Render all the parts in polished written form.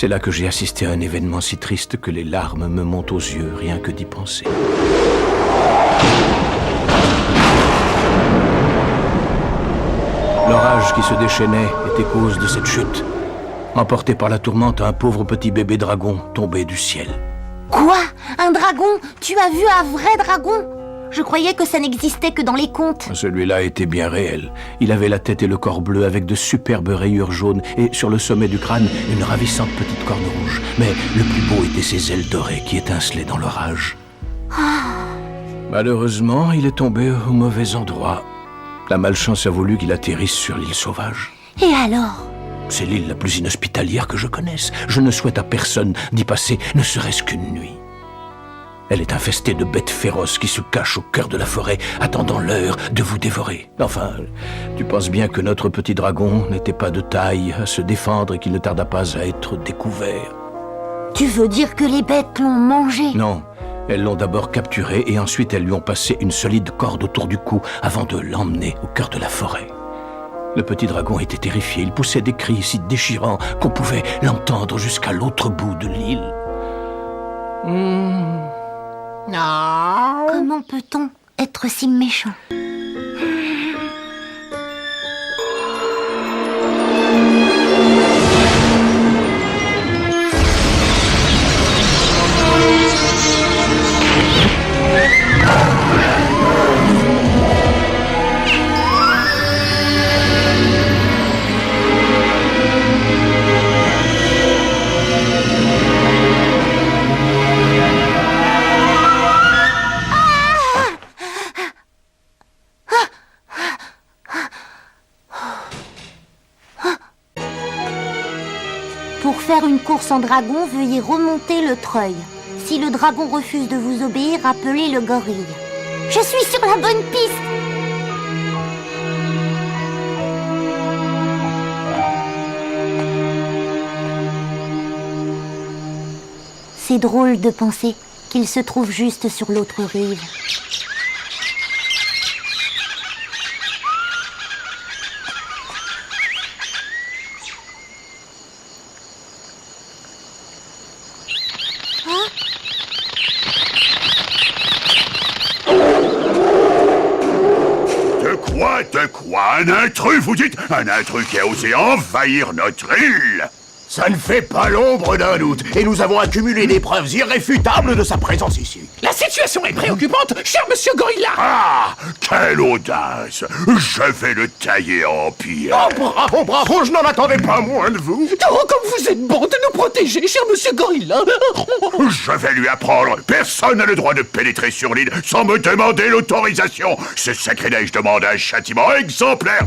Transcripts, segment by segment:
C'est là que j'ai assisté à un événement si triste que les larmes me montent aux yeux, rien que d'y penser. L'orage qui se déchaînait était cause de cette chute. Emporté par la tourmente, un pauvre petit bébé dragon tombé du ciel. Quoi? Un dragon? Tu as vu un vrai dragon? Je croyais que ça n'existait que dans les contes. Celui-là était bien réel. Il avait la tête et le corps bleu avec de superbes rayures jaunes et sur le sommet du crâne, une ravissante petite corne rouge. Mais le plus beau était ses ailes dorées qui étincelaient dans l'orage. Malheureusement, il est tombé au mauvais endroit. La malchance a voulu qu'il atterrisse sur l'île sauvage. Et alors? C'est l'île la plus inhospitalière que je connaisse. Je ne souhaite à personne d'y passer ne serait-ce qu'une nuit. Elle est infestée de bêtes féroces qui se cachent au cœur de la forêt, attendant l'heure de vous dévorer. Enfin, tu penses bien que notre petit dragon n'était pas de taille à se défendre et qu'il ne tarda pas à être découvert. Tu veux dire que les bêtes l'ont mangé? Non, elles l'ont d'abord capturé et ensuite elles lui ont passé une solide corde autour du cou avant de l'emmener au cœur de la forêt. Le petit dragon était terrifié, il poussait des cris si déchirants qu'on pouvait l'entendre jusqu'à l'autre bout de l'île. Non. Comment peut-on être si méchant? Pour faire une course en dragon, veuillez remonter le treuil. Si le dragon refuse de vous obéir, appelez le gorille. Je suis sur la bonne piste! C'est drôle de penser qu'il se trouve juste sur l'autre rive. De quoi? Un intrus, vous dites? Un intrus qui a osé envahir notre île? Ça ne fait pas l'ombre d'un doute, et nous avons accumulé des preuves irréfutables de sa présence ici. La situation est préoccupante, cher monsieur Gorilla. Ah! Quelle audace! Je vais le tailler en pierre. Oh, bravo, bravo, je n'en attendais pas moins de vous. Oh, comme vous êtes bon de nous protéger, cher monsieur Gorilla. Je vais lui apprendre. Personne n'a le droit de pénétrer sur l'île sans me demander l'autorisation. Ce sacrilège demande un châtiment exemplaire.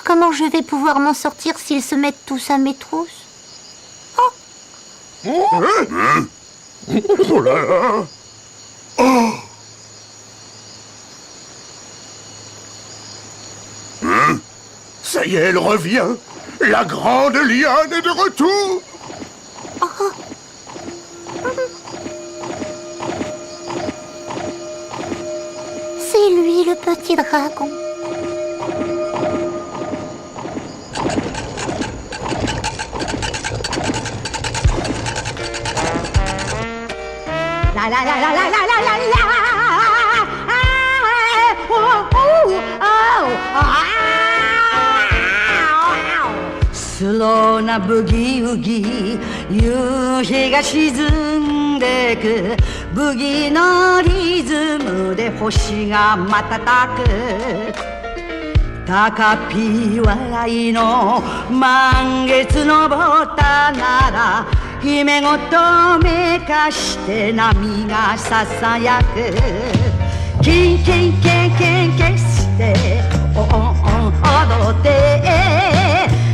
Comment je vais pouvoir m'en sortir s'ils se mettent tous à mes trousses? Oh là là. Oh! Ça y est, elle revient. La grande liane est de retour. C'est lui, le petit dragon. La la la la la la la la.スローなブギウギ夕日が沈んでくブギのリズムで星が瞬く高ピ笑いの満月のぼったなら姫ごとめかして波がささやくキンキンキンキンキンしておんおん踊って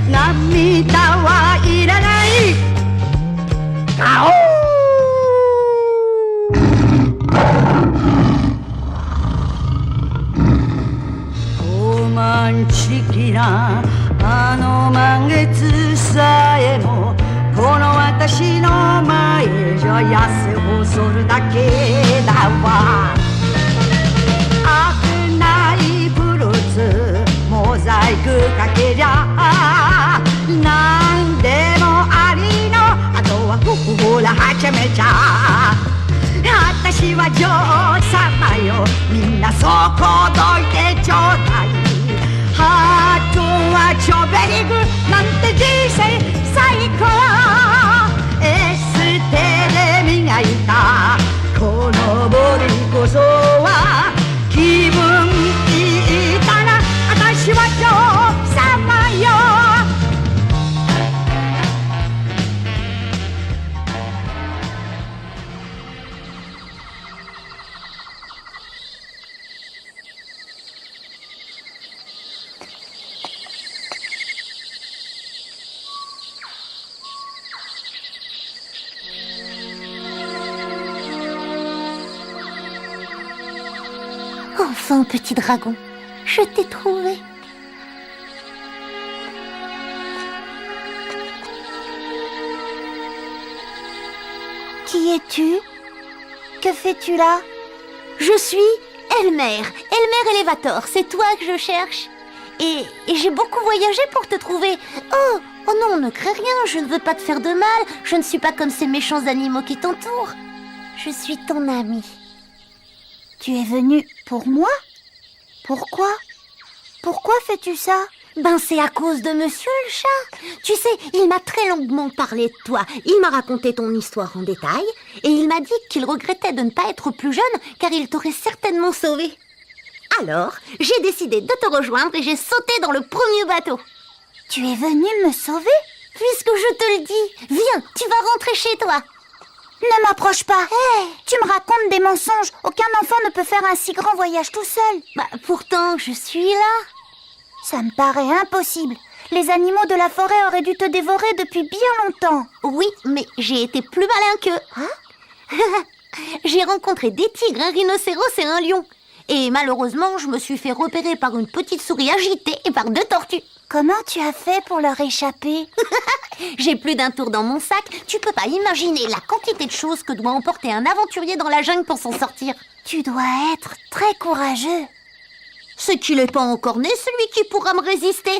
涙はいらないあおロマンチキなあの満月さえもこの私の前じゃ痩せ細るだけだわ危ないブルースモザイクかけりゃなんでもありのあとはほらはちゃめちゃ私は女王様よみんなそこどいてちょうだいハートはチョベリグなんて人生最高エステで磨いたこのボディこそは気分いいから私は女王様よEnfin, petit dragon, je t'ai trouvé. Qui es-tu? Que fais-tu là? Je suis Elmer, Elmer Elevator, c'est toi que je cherche. Et j'ai beaucoup voyagé pour te trouver. Oh non, ne crains rien, je ne veux pas te faire de mal. Je ne suis pas comme ces méchants animaux qui t'entourent. Je suis ton ami. Tu es venu pour moi? Pourquoi? Pourquoi fais-tu ça? Ben c'est à cause de monsieur le chat. Tu sais, il m'a très longuement parlé de toi. Il m'a raconté ton histoire en détail et il m'a dit qu'il regrettait de ne pas être plus jeune car il t'aurait certainement sauvé. Alors, j'ai décidé de te rejoindre et j'ai sauté dans le premier bateau. Tu es venu me sauver? Puisque je te le dis, viens, tu vas rentrer chez toi. Ne m'approche pas. Hey, tu me racontes des mensonges. Aucun enfant ne peut faire un si grand voyage tout seul. Bah, pourtant, je suis là. Ça me paraît impossible. Les animaux de la forêt auraient dû te dévorer depuis bien longtemps. Oui, mais j'ai été plus malin qu'eux. Hein? J'ai rencontré des tigres, un rhinocéros et un lion. Et malheureusement, je me suis fait repérer par une petite souris agitée et par 2 tortues. Comment tu as fait pour leur échapper? J'ai plus d'1 tour dans mon sac. Tu peux pas imaginer la quantité de choses que doit emporter un aventurier dans la jungle pour s'en sortir. Tu dois être très courageux. C'est qu'il n'est pas encore né, celui qui pourra me résister.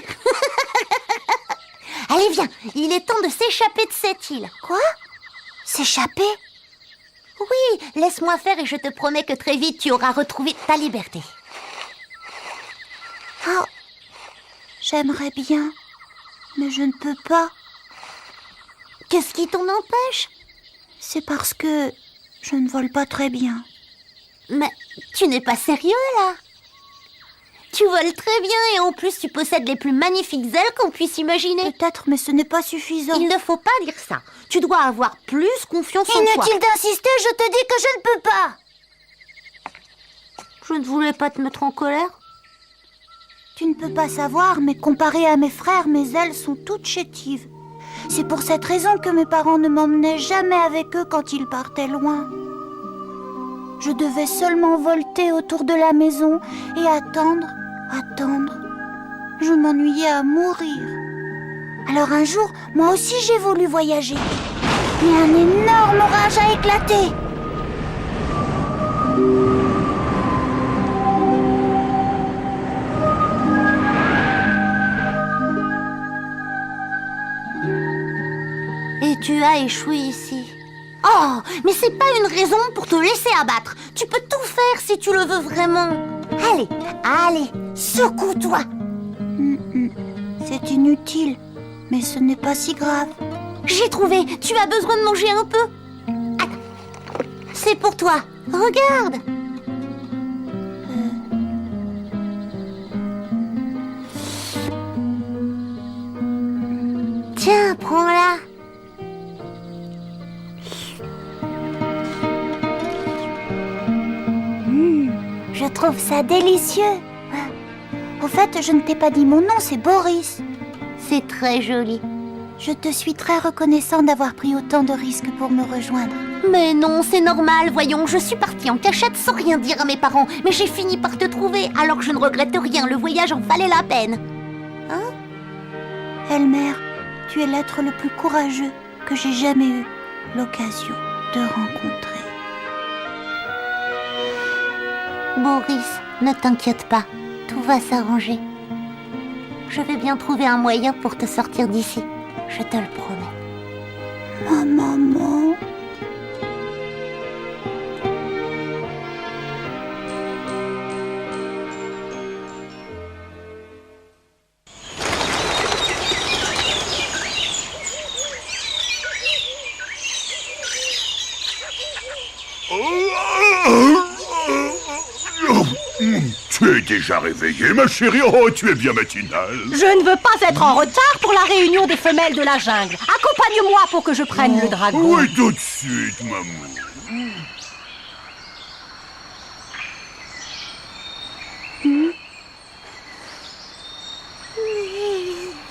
Allez, viens, il est temps de s'échapper de cette île. Quoi? S'échapper? Oui, laisse-moi faire et je te promets que très vite tu auras retrouvé ta liberté. Oh, j'aimerais bien, mais je ne peux pas. Qu'est-ce qui t'en empêche? C'est parce que je ne vole pas très bien. Mais tu n'es pas sérieux là? Tu voles très bien et en plus tu possèdes les plus magnifiques ailes qu'on puisse imaginer. Peut-être, mais ce n'est pas suffisant. Il ne faut pas dire ça. Tu dois avoir plus confiance en toi. Inutile d'insister, je te dis que je ne peux pas. Je ne voulais pas te mettre en colère. Tu ne peux pas savoir, mais comparé à mes frères, mes ailes sont toutes chétives. C'est pour cette raison que mes parents ne m'emmenaient jamais avec eux quand ils partaient loin. Je devais seulement volter autour de la maison et attendre. Je m'ennuyais à mourir. Alors un jour, moi aussi j'ai voulu voyager. Mais un énorme orage a éclaté. Et tu as échoué ici. Oh, mais c'est pas une raison pour te laisser abattre. Tu peux tout faire si tu le veux vraiment. Allez, secoue-toi. C'est inutile, mais ce n'est pas si grave. J'ai trouvé, tu as besoin de manger un peu. Attends, c'est pour toi, regarde. Tiens, prends-la. Je trouve ça délicieux. Au fait, je ne t'ai pas dit mon nom, c'est Boris. C'est très joli. Je te suis très reconnaissant d'avoir pris autant de risques pour me rejoindre. Mais non, c'est normal, voyons, je suis partie en cachette sans rien dire à mes parents. Mais j'ai fini par te trouver, alors je ne regrette rien, le voyage en valait la peine. Hein? Elmer, tu es l'être le plus courageux que j'ai jamais eu l'occasion de rencontrer. Boris, ne t'inquiète pas, tout va s'arranger. Je vais bien trouver un moyen pour te sortir d'ici. Je te le promets. Oh, maman. Tu es déjà réveillée, ma chérie. Oh, tu es bien matinale. Je ne veux pas être en retard pour la réunion des femelles de la jungle. Accompagne-moi pour que je prenne le dragon. Oui, tout de suite, maman.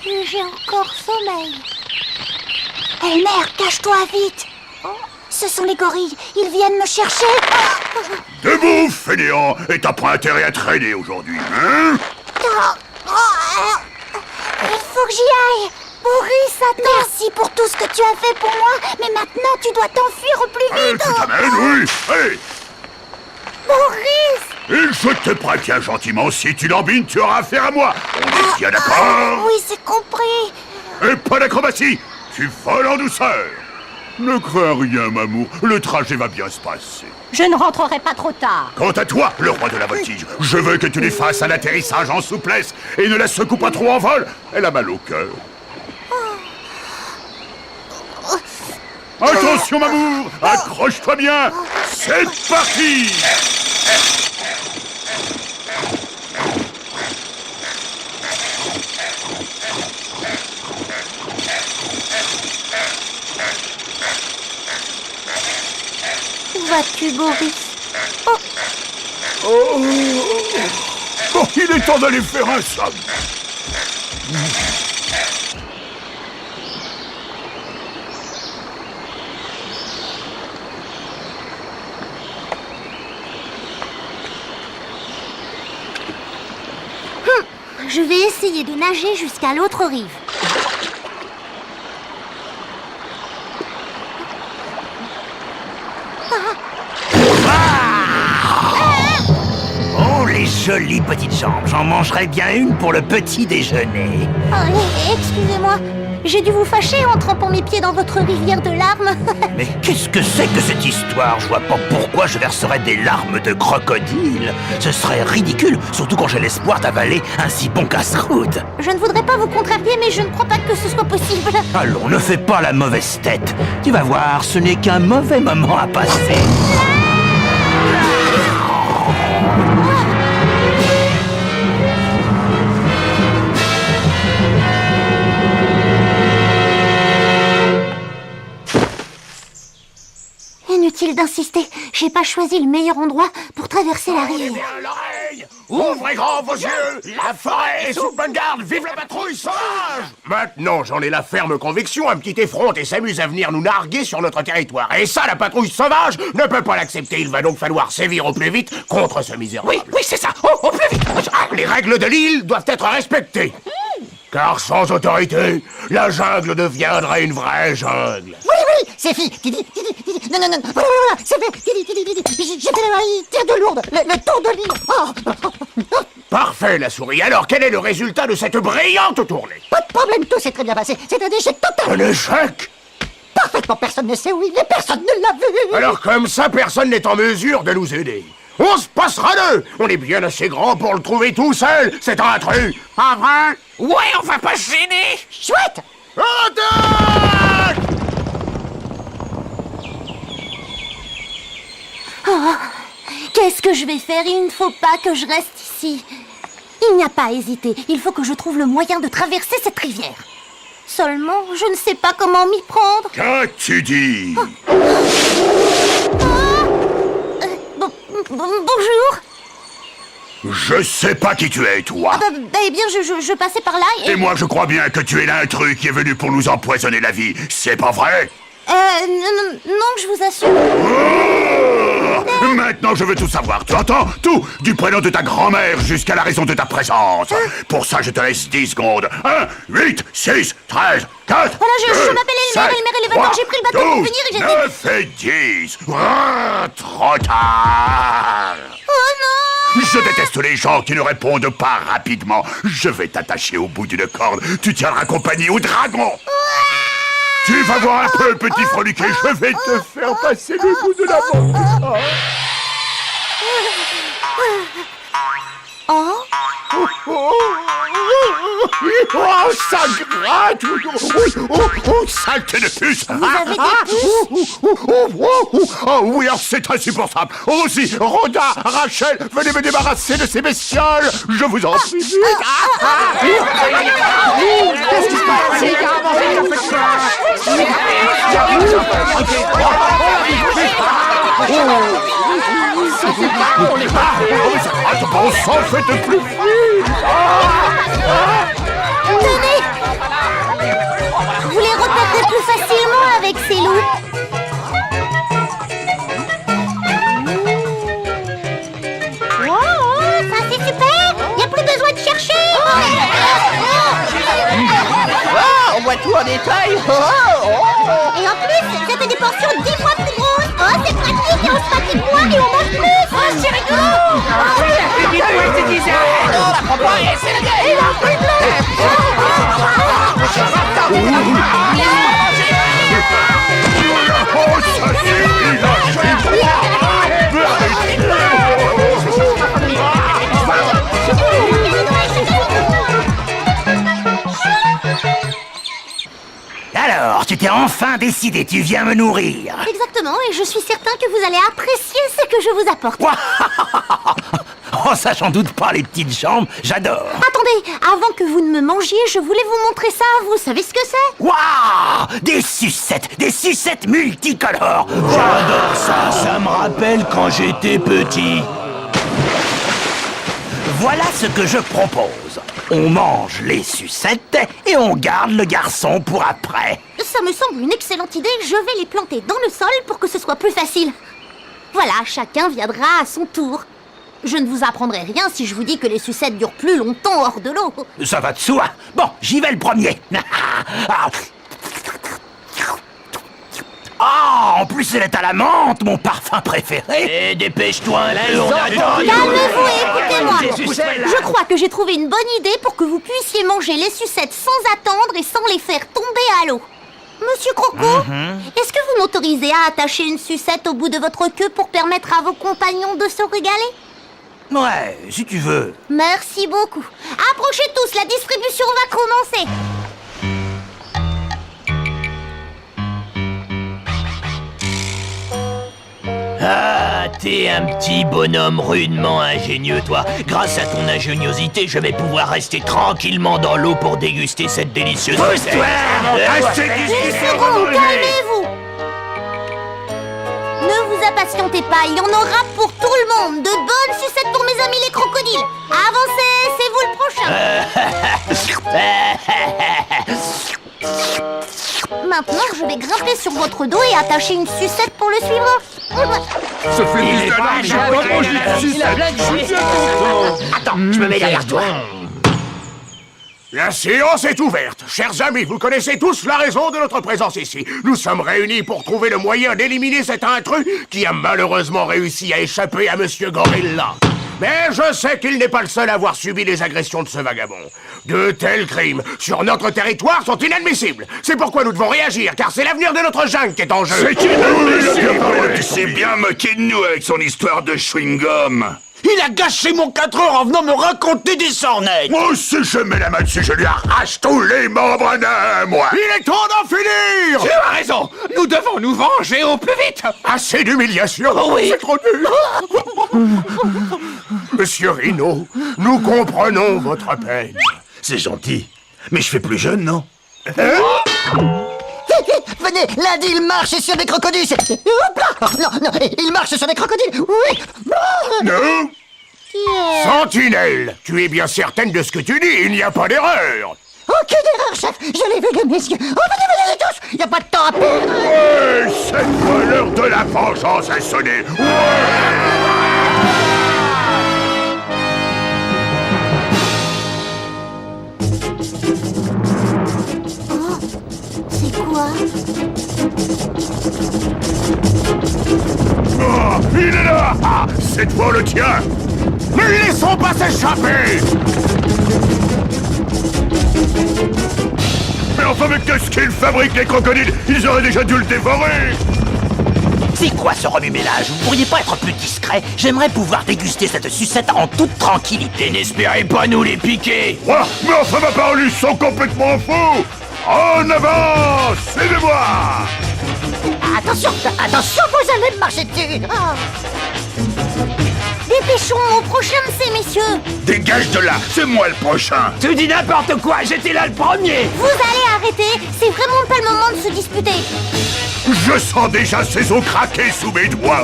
J'ai encore sommeil. Elmer, cache-toi vite. Ce sont les gorilles. Ils viennent me chercher. Debout, fainéant. Et t'as pas intérêt à traîner aujourd'hui, hein? Il faut que j'y aille. Boris, attends. Merci pour tout ce que tu as fait pour moi. Mais maintenant, tu dois t'enfuir au plus vite. Tu t'amènes, oui. Hey, Boris. et je te préviens gentiment, si tu lambines, tu auras affaire à moi. On est bien d'accord? Oui, c'est compris. Et pas d'acrobatie. Tu voles en douceur. Ne crains rien, Mamour. Le trajet va bien se passer. Je ne rentrerai pas trop tard. Quant à toi, le roi de la voltige, je veux que tu lui fasses un atterrissage en souplesse et ne la secoue pas trop en vol. Elle a mal au cœur. Attention, Mamour, accroche-toi bien. C'est parti. Où vas-tu, Boris? Oh, il est temps d'aller faire un somme. Je vais essayer de nager jusqu'à l'autre rive. Oh, les jolies petites jambes. J'en mangerai bien une pour le petit déjeuner. Oh, excusez-moi, j'ai dû vous fâcher en trempant mes pieds dans votre rivière de larmes. Mais qu'est-ce que c'est que cette histoire? Je vois pas pourquoi je verserais des larmes de crocodile. Ce serait ridicule, surtout quand j'ai l'espoir d'avaler un si bon casse-croûte. Je ne voudrais pas vous contrarier, mais je ne crois pas que ce soit possible. Allons, ne fais pas la mauvaise tête. Tu vas voir, ce n'est qu'un mauvais moment à passer. Inutile d'insister, j'ai pas choisi le meilleur endroit pour traverser la rivière. L'oreille! Ouvrez grand vos yeux! La forêt est sous bonne garde! Vive la patrouille sauvage! Maintenant, j'en ai la ferme conviction, un petit effronte et s'amuse à venir nous narguer sur notre territoire. Et ça, la patrouille sauvage ne peut pas l'accepter. Il va donc falloir sévir au plus vite contre ce misérable. Oui, c'est ça. Au plus vite. Les règles de l'île doivent être respectées. Car sans autorité, la jungle deviendrait une vraie jungle. Oui, c'est fait. Non, voilà, c'est fait. J'ai fait la terre de lourde, le tour de l'île. Parfait, la souris. Alors, quel est le résultat de cette brillante tournée? Pas de problème, tout s'est très bien passé. C'est un échec total. Un échec? Parfaitement, personne ne sait où il est, personne ne l'a vu. Alors, comme ça, personne n'est en mesure de nous aider. On se passera d'eux. On est bien assez grand pour le trouver tout seul. C'est un intrus. Pas vrai? Ouais, on va pas se gêner. Chouette. Attaque! Qu'est-ce que je vais faire? Il ne faut pas que je reste ici. Il n'y a pas à hésiter. Il faut que je trouve le moyen de traverser cette rivière. Seulement, je ne sais pas comment m'y prendre. Qu'as-tu dit? Bonjour. Je sais pas qui tu es, toi. Eh bien, je passais par là et... Et moi, je crois bien que tu es l'intrus qui est venu pour nous empoisonner la vie. C'est pas vrai? Non, je vous assure. Oh, maintenant, je veux tout savoir. Tu entends? Tout. Du prénom de ta grand-mère jusqu'à la raison de ta présence. Pour ça, je te laisse 10 secondes. 1, 8, 6, 13, 4... Voilà, je m'appelle Elmer Elevator. J'ai pris le bateau pour venir et j'ai... 9 et 10. Trop tard. Oh non! Je déteste les gens qui ne répondent pas rapidement. Je vais t'attacher au bout d'une corde. Tu tiendras compagnie au dragon. Tu vas voir un peu, petit froliquet. Je vais te faire passer le bout de la montre. Oh, Oh, ça gratte! Saleté de puce! vous avez des puces? Oh oui, alors c'est insupportable! Rosie, Rhoda, Rachel, venez me débarrasser de ces bestioles! Je vous en prie! Qu'est-ce qui se passe? C'est carrément fait Bon sang, faites plus vite! Tenez! Vous les repérerez plus facilement avec ces loups. Oh, ça c'est super! Y a plus besoin de chercher! On voit tout en détail. Et en plus, ça fait des portions 10 fois plus grosses! Oh, c'est pratique et on se fatigue moins et on mange plus! Oh, c'est rigolo! Oh, ça suffit, lâchez-moi! Alors, tu t'es enfin décidé, tu viens me nourrir. Exactement, et je suis certain que vous allez apprécier ce que je vous apporte. Oh, ça j'en doute pas, les petites jambes, j'adore. Attendez, avant que vous ne me mangiez, je voulais vous montrer ça. Vous savez ce que c'est? Waouh! Des sucettes multicolores. J'adore ça, ça me rappelle quand j'étais petit. Voilà ce que je propose. On mange les sucettes et on garde le garçon pour après. Ça me semble une excellente idée. Je vais les planter dans le sol pour que ce soit plus facile. Voilà, chacun viendra à son tour. Je ne vous apprendrai rien si je vous dis que les sucettes durent plus longtemps hors de l'eau. Ça va de soi. Bon, j'y vais le premier. Ah, en plus elle est à la menthe, mon parfum préféré. Dépêche-toi un peu, on a Calmez-vous et écoutez-moi. Je crois que j'ai trouvé une bonne idée pour que vous puissiez manger les sucettes sans attendre et sans les faire tomber à l'eau. Monsieur Croco, est-ce que vous m'autorisez à attacher une sucette au bout de votre queue pour permettre à vos compagnons de se régaler? Ouais, si tu veux. Merci beaucoup. Approchez tous, la distribution va commencer. Ah, t'es un petit bonhomme rudement ingénieux, toi. Grâce à ton ingéniosité, je vais pouvoir rester tranquillement dans l'eau pour déguster cette délicieuse recette. Une seconde, calmez-vous. Ne vous impatientez pas, il y en aura pour tout le monde. De bonnes sucettes pour mes amis les crocodiles. Avancez, c'est vous le prochain. Maintenant, je vais grimper sur votre dos et attacher une sucette pour le suivre. Ce fait j'ai pas mangé de sucette. Je suis bien content. Attends, je me mets derrière toi. La séance est ouverte. Chers amis, vous connaissez tous la raison de notre présence ici. Nous sommes réunis pour trouver le moyen d'éliminer cet intrus qui a malheureusement réussi à échapper à Monsieur Gorilla. Mais je sais qu'il n'est pas le seul à avoir subi les agressions de ce vagabond. De tels crimes sur notre territoire sont inadmissibles. C'est pourquoi nous devons réagir, car c'est l'avenir de notre jungle qui est en jeu. C'est inadmissible. Tu sais bien moquer de nous avec son histoire de chewing-gum. Il a gâché mon 4 heures en venant me raconter des sornettes. Moi aussi, je mets la main dessus, je lui arrache tous les membres d'un mois. Il est temps d'en finir. Tu as raison. Nous devons nous venger au plus vite. Assez d'humiliation. Oui. C'est trop nul. Monsieur Rhino, nous comprenons votre peine. C'est gentil. Mais je fais plus jeune, non? Venez, lundi il marche sur des crocodiles. Hop là. Non, il marche sur des crocodiles. Oui. Non. Sentinelle, tu es bien certaine de ce que tu dis, il n'y a pas d'erreur. Aucune erreur, chef. Je l'ai vu de mes yeux. Oh, venez tous. Il n'y a pas de temps à perdre. Ouais, cette fois l'heure de la vengeance a sonné. C'est quoi? Oh, il est là. Ah, cette fois le tien. Ne le laissons pas s'échapper! Mais enfin, mais qu'est-ce qu'ils fabriquent, les crocodiles? Ils auraient déjà dû le dévorer! C'est quoi ce remue-ménage? Vous pourriez pas être plus discret? J'aimerais pouvoir déguster cette sucette en toute tranquillité. N'espérez pas nous les piquer. Quoi? Mais enfin, ma parole, ils sont complètement fous! En avant! Suivez-moi! Attention, attention, vous allez me marcher dessus. Ah. Dépêchons, au prochain de ces messieurs. Dégage de là, c'est moi le prochain! Tu dis n'importe quoi, j'étais là le premier. Vous allez arrêter, c'est vraiment pas le moment de se disputer. Je sens déjà ces os craquer sous mes doigts!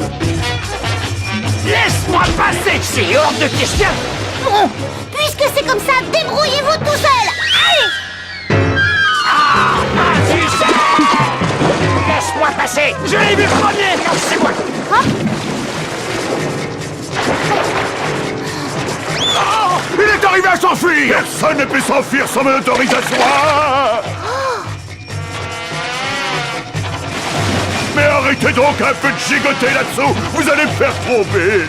Laisse-moi passer, c'est hors de question. Bon, puisque c'est comme ça, débrouillez-vous tout seul. Allez! Laisse-moi passer. Je l'ai vu premier. C'est moi. Il est arrivé à s'enfuir! Personne ne peut s'enfuir sans mon autorisation! Ah! Mais arrêtez donc un peu de gigoter là-dessous! Vous allez me faire tomber!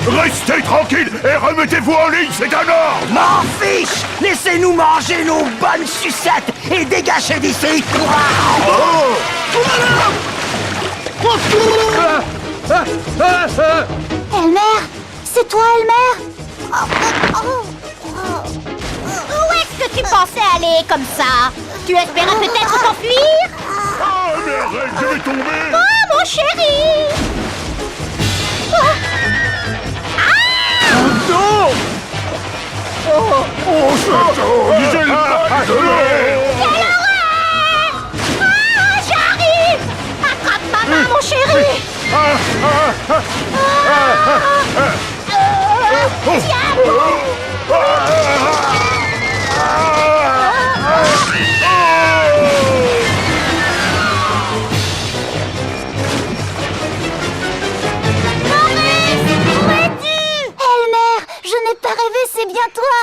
Restez tranquille et remettez-vous en ligne, c'est un ordre! M'en fiche! Laissez-nous manger nos bonnes sucettes et dégagez d'ici! Elmer, c'est toi, Elmer? Où est-ce que tu pensais aller comme ça? Tu espérais peut-être t'enfuir? Ah, mais arrête, je vais tomber! Oh, mon chéri! Je l'ai! Quelle horreur! Ah, j'arrive! Attrape ma main, mon chéri! Tiens bon! C'est bien toi!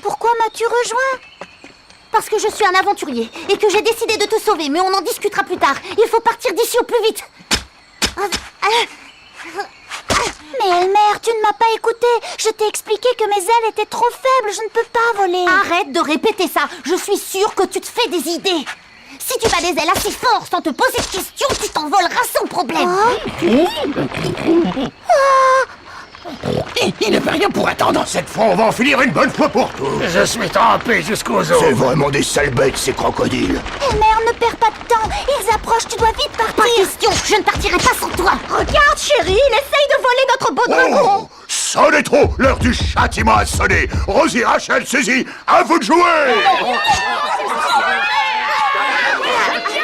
Pourquoi m'as-tu rejoint? Parce que je suis un aventurier et que j'ai décidé de te sauver, mais on en discutera plus tard. Il faut partir d'ici au plus vite. Mais Elmer, tu ne m'as pas écouté. Je t'ai expliqué que mes ailes étaient trop faibles, je ne peux pas voler. Arrête de répéter ça. Je suis sûre que tu te fais des idées. Si tu as des ailes assez fortes sans te poser de questions, tu t'envoleras sans problème. Il ne peut rien pour attendre. Cette fois, on va en finir une bonne fois pour toutes. Je suis trempé jusqu'aux os. C'est vraiment des sales bêtes, ces crocodiles! Elmer, ne perds pas de temps. Ils approchent, tu dois vite partir. Pas question, je ne partirai pas sans toi. Regarde, chérie, il essaye de voler notre beau dragon. Oh! Sonnez trop! L'heure du châtiment a sonné! Rosie, Rachel, saisie, à vous de jouer!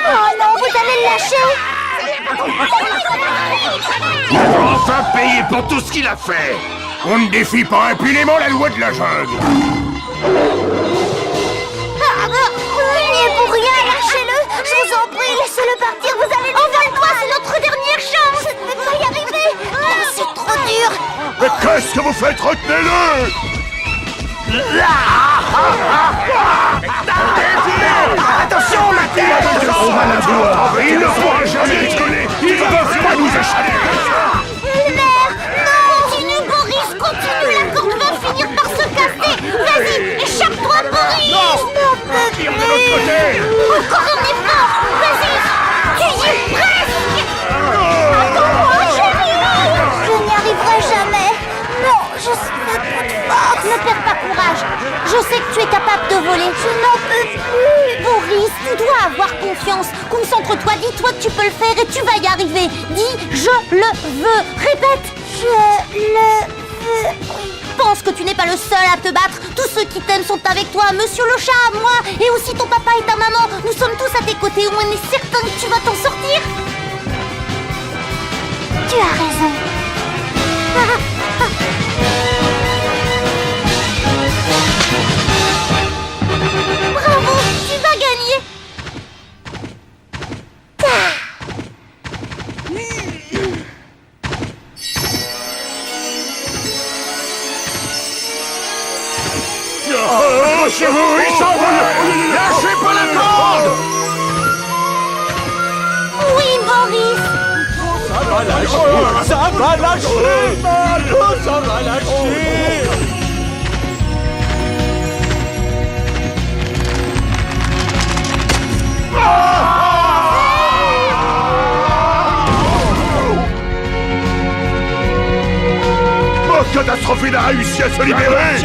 Oh non, vous allez le lâcher. Il va enfin payer pour tout ce qu'il a fait! On ne défie pas impunément la loi de la jungle. Il n'y est pour rien, lâchez-le. Je vous en prie, laissez-le partir, vous allez... Envole-toi, c'est notre dernière chance. Je ne vais pas y arriver. Oh, c'est trop dur. Mais qu'est-ce que vous faites? Retenez-le! Attention, la tête! On va la voir! Il ne pourra jamais décoller! Ils ne peuvent pas nous échapper! Elmer, non. Continue, Boris, continue. La corde va finir par se casser. Vas-y, échappe-toi, Boris. Non, encore un effort. Vas-y, tu y es presque. Attends-moi, chérie. Je n'y arriverai jamais. Non, je suis à bout de force. Ne perds pas courage. Je sais que tu es capable de voler. Je n'en peux plus. Boris, tu dois avoir confiance. Concentre-toi, dis-toi que tu peux le faire et tu vas y arriver. Dis, je le veux. Répète. Je le veux. Pense que tu n'es pas le seul à te battre. Tous ceux qui t'aiment sont avec toi. Monsieur le chat, moi, et aussi ton papa et ta maman. Nous sommes tous à tes côtés. On est certain que tu vas t'en sortir. Tu as raison. Bravo, tu vas gagner. Lâchez-vous, ils s'envolent! Lâchez pas la corde! Oui, Boris. va lâcher, ça va lâcher, Malo, ça va lâcher. Oh, catastrophe, il a réussi à se libérer.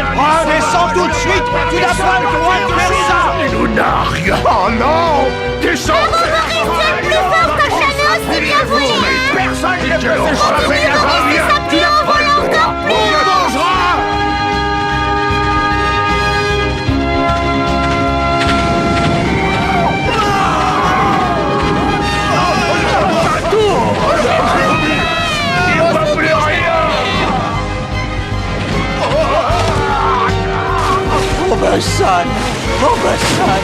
Descends tout de suite, tu n'as pas le droit de faire ça. Lunargue. Oh non. Descends. Plus fort, Tachanos, c'est bien volé, hein. Personne ne peut Tu ça plus en volant encore plus. On le mangera. Obersan, Obersan.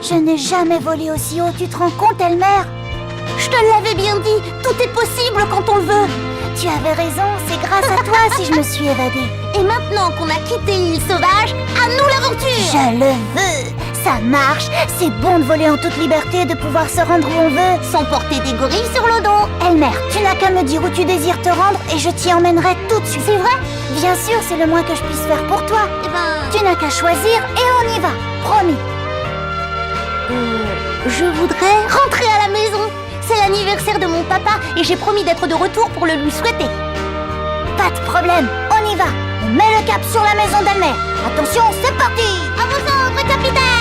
Je n'ai jamais volé aussi haut, tu te rends compte, Elmer? Je te l'avais bien dit, tout est possible quand on le veut. Tu avais raison, c'est grâce à toi si je me suis évadée. Et maintenant qu'on a quitté l'île sauvage, à nous l'aventure! Je le veux! Ça marche! C'est bon de voler en toute liberté, de pouvoir se rendre où on veut, sans porter des gorilles sur le dos. Elmer, tu n'as qu'à me dire où tu désires te rendre et je t'y emmènerai tout de suite. C'est vrai? Bien sûr, c'est le moins que je puisse faire pour toi. Eh ben... Tu n'as qu'à choisir et on y va, promis. Je voudrais rentrer à la maison. C'est l'anniversaire de mon papa et j'ai promis d'être de retour pour le lui souhaiter. Pas de problème, on y va. On met le cap sur la maison d'Elmer. Attention, c'est parti. À vos ordres, capitaine.